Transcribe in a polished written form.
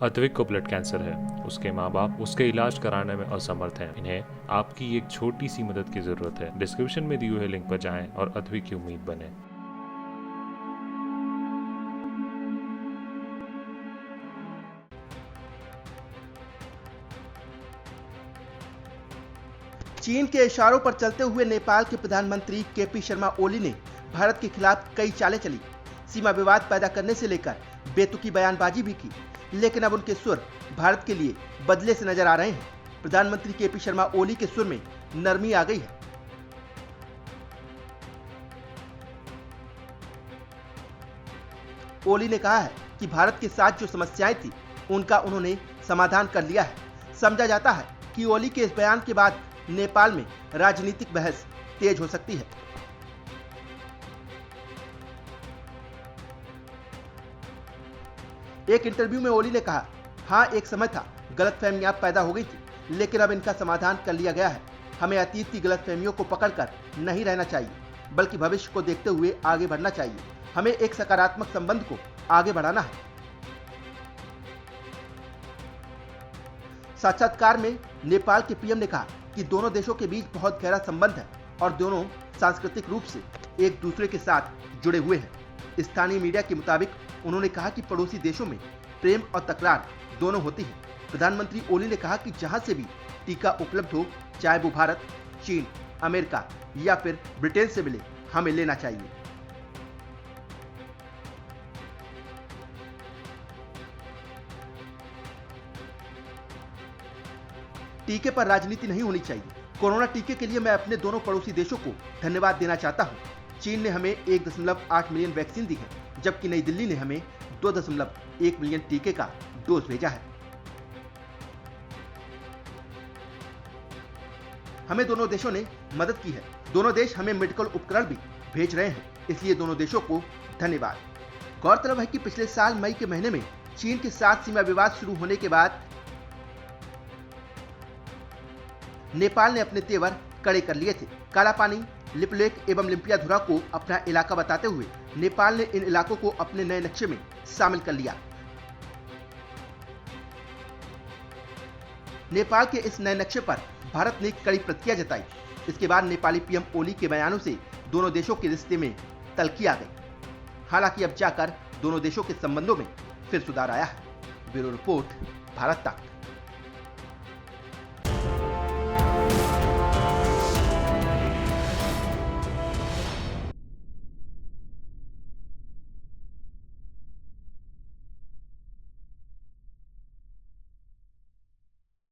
अद्विक को blood cancer है। उसके माँ बाप उसके इलाज कराने में असमर्थ हैं। इन्हें आपकी एक छोटी सी मदद की जरूरत है। डिस्क्रिप्शन में दिए हुए लिंक पर जाएं और अद्विक की उम्मीद बने। चीन के इशारों पर चलते हुए नेपाल के प्रधानमंत्री केपी शर्मा ओली ने भारत के खिलाफ कई चालें चली। सीमा विवाद पैदा करने से लेकर बेतुकी बयानबाजी भी की, लेकिन अब उनके सुर भारत के लिए बदले से नजर आ रहे हैं। प्रधानमंत्री केपी शर्मा ओली के सुर में नरमी आ गई है। ओली ने कहा है कि भारत के साथ जो समस्याएं थी उनका उन्होंने समाधान कर लिया है। समझा जाता है कि ओली के इस बयान के बाद नेपाल में राजनीतिक बहस तेज हो सकती है। एक इंटरव्यू में ओली ने कहा, हाँ एक समय था, गलतफहमियां पैदा हो गई थी, लेकिन अब इनका समाधान कर लिया गया है। हमें अतीत की गलतफहमियों को पकड़कर नहीं रहना चाहिए, बल्कि भविष्य को देखते हुए आगे बढ़ना चाहिए। हमें एक सकारात्मक संबंध को आगे बढ़ाना है। साक्षात्कार में नेपाल के पीएम ने कहा कि दोनों देशों के बीच बहुत गहरा संबंध है और दोनों सांस्कृतिक रूप से एक दूसरे के साथ जुड़े हुए हैं। स्थानीय मीडिया के मुताबिक उन्होंने कहा कि पड़ोसी देशों में प्रेम और तकरार दोनों होती है। प्रधानमंत्री ओली ने कहा कि जहां से भी टीका उपलब्ध हो, चाहे वो भारत, चीन, अमेरिका या फिर ब्रिटेन से मिले, हमें लेना चाहिए। टीके पर राजनीति नहीं होनी चाहिए। कोरोना टीके के लिए मैं अपने दोनों पड़ोसी देशों को धन्यवाद देना चाहता हूं। चीन ने हमें 1.8 मिलियन वैक्सीन दी है, जबकि नई दिल्ली ने हमें 2.1 मिलियन टीके का डोज भेजा है। हमें दोनों देशों ने मदद की है। दोनों देश हमें मेडिकल उपकरण भी भेज रहे हैं, इसलिए दोनों देशों को धन्यवाद। गौरतलब है कि पिछले साल मई के महीने में चीन के साथ सीमा विवाद शुरू होने के बाद नेपाल ने अपने तेवर कड़े कर लिए थे। कालापानी, लिपलेख एवं लिम्पियाधुरा को अपना इलाका बताते हुए नेपाल ने इन इलाकों को अपने नए नक्शे में शामिल कर लिया। नेपाल के इस नए नक्शे पर भारत ने कड़ी प्रतिक्रिया जताई। इसके बाद नेपाली पीएम ओली के बयानों से दोनों देशों के रिश्ते में तल्खी आ गई। हालांकि अब जाकर दोनों देशों के संबंधों में फिर सुधार आया है। ब्यूरो रिपोर्ट, भारत तक।